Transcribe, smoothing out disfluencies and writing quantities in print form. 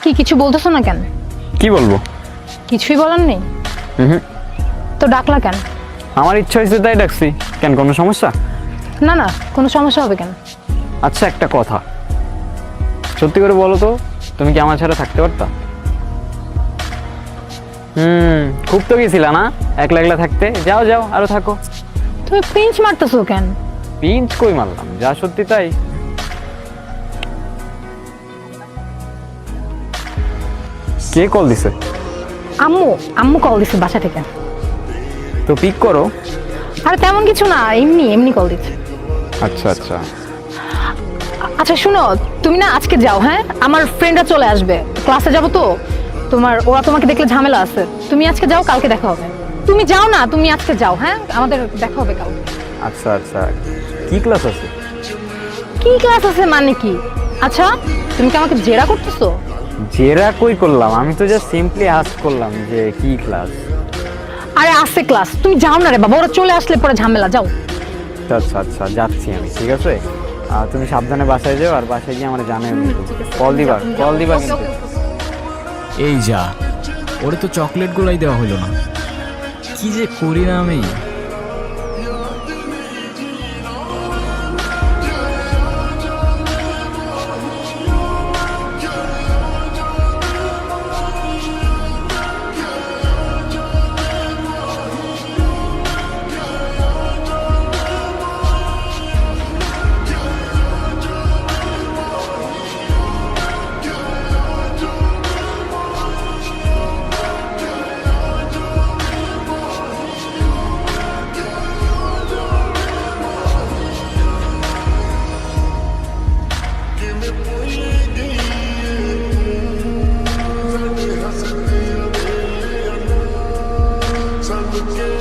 কি কিছু বলতেছো না কেন? কি বলবো? কিছুই বলার নেই? হুম, তো ডাকলা কেন? আমার ইচ্ছা হয়েছে তাই ডাকছি। কেন, কোনো সমস্যা? না না, কোনো সমস্যা হবে কেন? আচ্ছা, একটা কথা, সত্যি করে বলো তো, তুমি কি আমার ছাড়া থাকতে পারতা? খুব তো গেছিলা না একলা একলা থাকতে? যাও যাও, আরো থাকো। তুমি পিঞ্চ মারতেছো কেন? পিঞ্চ কই মারলাম, যা সত্যি তাই। কে কল দিছে? আম্মু। আম্মু কল দিছে বাসা থেকে। তো পিক করো। আরে তেমন কিছু না, এমনি এমনি কল দিচ্ছে। আচ্ছা আচ্ছা। আচ্ছা শুনো, তুমি না আজকে যাও, হ্যাঁ? আমার ফ্রেন্ডরা চলে আসবে, ক্লাসে যাবো তো। ওরা তোমাকে দেখলে ঝামেলা আছে। তুমি আজকে যাও, কালকে দেখা হবে। তুমি যাও না, তুমি আজকে যাও, হ্যাঁ? আমাদের দেখা হবে কাল। আচ্ছা আচ্ছা, কি ক্লাস আছে? কি ক্লাস আছে মানে কি? আচ্ছা, তুমি কি আমাকে জেরা করতেছো? জেরা কই করলাম, আমি তো জাস্ট সিম্পলি আস্ক করলাম যে কি ক্লাস। আরে আছে ক্লাস, তুমি যাও না রে বাবা, ওরা চলে আসলে পরে ঝামেলা, যাও। আচ্ছা আচ্ছা, যাচ্ছি আমি, ঠিক আছে। তুমি সাবধানে বাসায় যাও, আর বাসায় গিয়ে আমার জানাই কল দিবা, কল দিবা কিন্তু। এই যা, ওরে তো চকলেট গুলাই দেওয়া হলো না, কি যে করি না আমি। Some